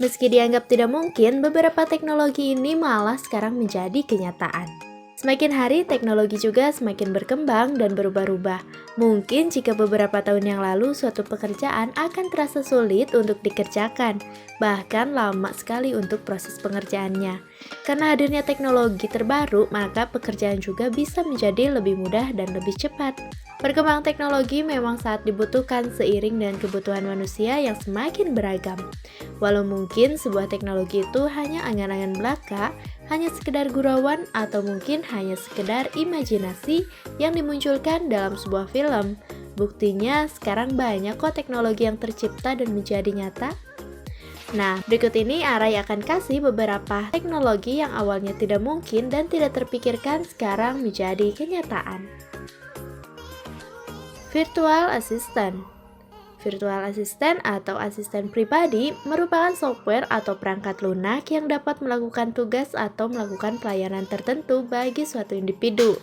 Meski dianggap tidak mungkin, beberapa teknologi ini malah sekarang menjadi kenyataan. Semakin hari, teknologi juga semakin berkembang dan berubah-ubah. Mungkin jika beberapa tahun yang lalu suatu pekerjaan akan terasa sulit untuk dikerjakan, bahkan lama sekali untuk proses pengerjaannya. Karena hadirnya teknologi terbaru, maka pekerjaan juga bisa menjadi lebih mudah dan lebih cepat. Perkembangan teknologi memang sangat dibutuhkan seiring dengan kebutuhan manusia yang semakin beragam. Walau mungkin sebuah teknologi itu hanya angan-angan belaka, hanya sekedar gurauan atau mungkin hanya sekedar imajinasi yang dimunculkan dalam sebuah film. Buktinya sekarang banyak kok teknologi yang tercipta dan menjadi nyata. Nah, berikut ini Arai akan kasih beberapa teknologi yang awalnya tidak mungkin dan tidak terpikirkan sekarang menjadi kenyataan. Virtual Assistant. Virtual Assistant atau asisten pribadi merupakan software atau perangkat lunak yang dapat melakukan tugas atau melakukan pelayanan tertentu bagi suatu individu.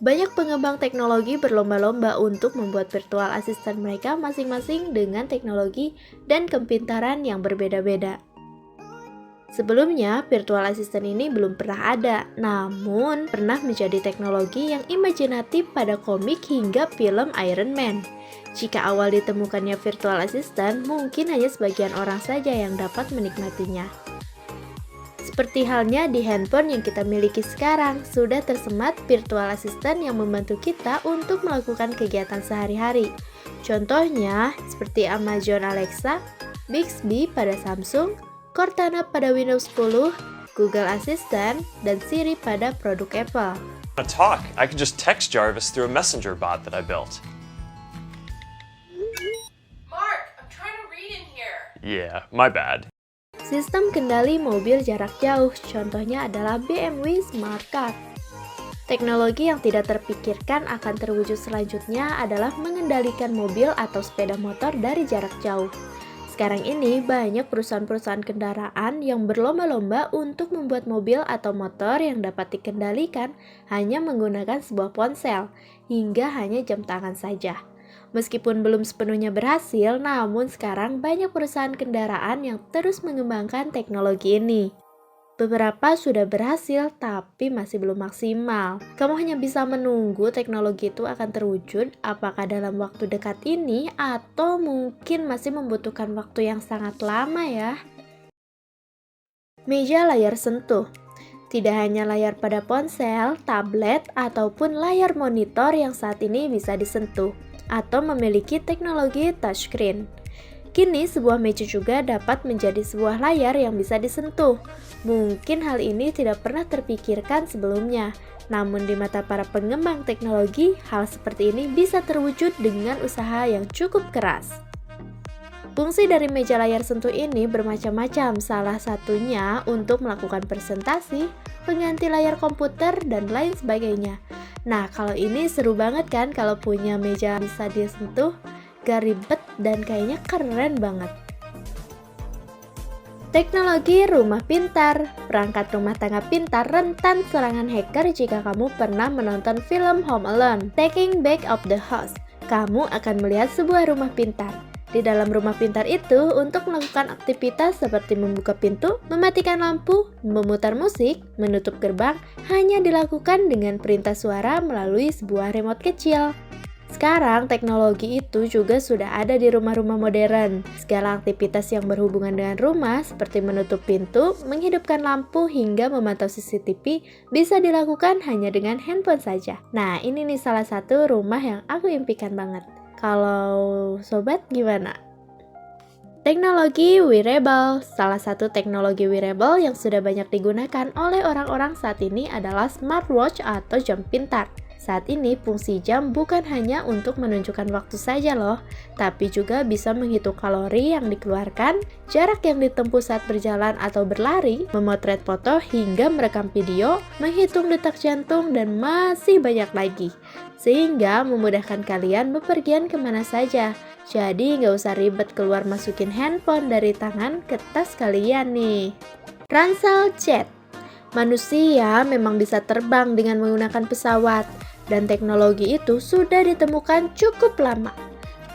Banyak pengembang teknologi berlomba-lomba untuk membuat virtual assistant mereka masing-masing dengan teknologi dan kepintaran yang berbeda-beda. Sebelumnya, virtual assistant ini belum pernah ada, namun pernah menjadi teknologi yang imajinatif pada komik hingga film Iron Man. Jika awal ditemukannya virtual assistant, mungkin hanya sebagian orang saja yang dapat menikmatinya. Seperti halnya di handphone yang kita miliki sekarang, sudah tersemat virtual assistant yang membantu kita untuk melakukan kegiatan sehari-hari. Contohnya, seperti Amazon Alexa, Bixby pada Samsung, Cortana pada Windows 10, Google Assistant, dan Siri pada produk Apple. To talk, I can just text Jarvis through a messenger bot that I built. Mark, I'm trying to read in here. Yeah, my bad. Sistem kendali mobil jarak jauh, contohnya adalah BMW Smart Car. Teknologi yang tidak terpikirkan akan terwujud selanjutnya adalah mengendalikan mobil atau sepeda motor dari jarak jauh. Sekarang ini banyak perusahaan-perusahaan kendaraan yang berlomba-lomba untuk membuat mobil atau motor yang dapat dikendalikan hanya menggunakan sebuah ponsel, hingga hanya jam tangan saja. Meskipun belum sepenuhnya berhasil, namun sekarang banyak perusahaan kendaraan yang terus mengembangkan teknologi ini. Beberapa sudah berhasil, tapi masih belum maksimal. Kamu hanya bisa menunggu teknologi itu akan terwujud, apakah dalam waktu dekat ini, atau mungkin masih membutuhkan waktu yang sangat lama ya. Meja layar sentuh. Tidak hanya layar pada ponsel, tablet, ataupun layar monitor yang saat ini bisa disentuh, atau memiliki teknologi touchscreen. Kini sebuah meja juga dapat menjadi sebuah layar yang bisa disentuh. Mungkin hal ini tidak pernah terpikirkan sebelumnya, namun di mata para pengembang teknologi, hal seperti ini bisa terwujud dengan usaha yang cukup keras. Fungsi dari meja layar sentuh ini bermacam-macam, salah satunya untuk melakukan presentasi, pengganti layar komputer, dan lain sebagainya. Nah, kalau ini seru banget kan kalau punya meja bisa disentuh? Gak ribet dan kayaknya keren banget. Teknologi rumah pintar. Perangkat rumah tangga pintar rentan serangan hacker jika kamu pernah menonton film Home Alone, Taking Back of the House. Kamu akan melihat sebuah rumah pintar. Di dalam rumah pintar itu, untuk melakukan aktivitas seperti membuka pintu, mematikan lampu, memutar musik, menutup gerbang, hanya dilakukan dengan perintah suara melalui sebuah remote kecil. Sekarang teknologi itu juga sudah ada di rumah-rumah modern. Segala aktivitas yang berhubungan dengan rumah seperti menutup pintu, menghidupkan lampu, hingga memantau CCTV bisa dilakukan hanya dengan handphone saja. Nah, ini nih salah satu rumah yang aku impikan banget. Kalau sobat gimana? Teknologi wearable. Salah satu teknologi wearable yang sudah banyak digunakan oleh orang-orang saat ini adalah smartwatch atau jam pintar. Saat ini fungsi jam bukan hanya untuk menunjukkan waktu saja loh, tapi juga bisa menghitung kalori yang dikeluarkan, jarak yang ditempuh saat berjalan atau berlari, memotret foto hingga merekam video, menghitung detak jantung, dan masih banyak lagi. Sehingga memudahkan kalian bepergian kemana saja. Jadi nggak usah ribet keluar masukin handphone dari tangan ke tas kalian nih. Ransel jet. Manusia memang bisa terbang dengan menggunakan pesawat. Dan teknologi itu sudah ditemukan cukup lama.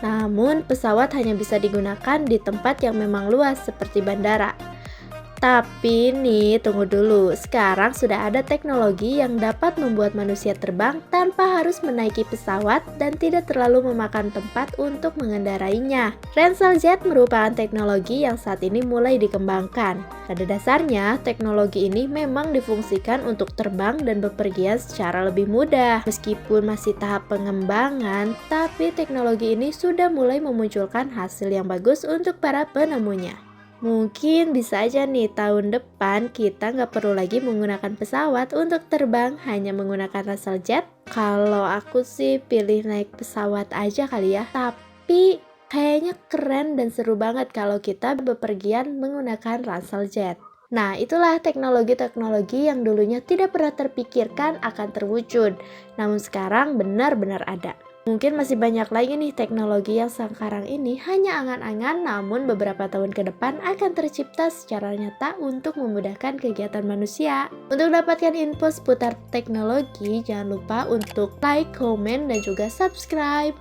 Namun, pesawat hanya bisa digunakan di tempat yang memang luas seperti bandara. Tapi nih, tunggu dulu. Sekarang sudah ada teknologi yang dapat membuat manusia terbang tanpa harus menaiki pesawat dan tidak terlalu memakan tempat untuk mengendarainya. Rensaljet merupakan teknologi yang saat ini mulai dikembangkan. Pada dasarnya, teknologi ini memang difungsikan untuk terbang dan bepergian secara lebih mudah. Meskipun masih tahap pengembangan, tapi teknologi ini sudah mulai memunculkan hasil yang bagus untuk para penemunya. Mungkin bisa aja nih tahun depan kita nggak perlu lagi menggunakan pesawat untuk terbang, hanya menggunakan Rensaljet. Kalau aku sih pilih naik pesawat aja kali ya. Tapi kayaknya keren dan seru banget kalau kita bepergian menggunakan Rensaljet. Nah, itulah teknologi-teknologi yang dulunya tidak pernah terpikirkan akan terwujud, namun sekarang benar-benar ada. Mungkin masih banyak lagi nih teknologi yang sekarang ini hanya angan-angan, namun beberapa tahun ke depan akan tercipta secara nyata untuk memudahkan kegiatan manusia. Untuk dapatkan info seputar teknologi, jangan lupa untuk like, komen, dan juga subscribe.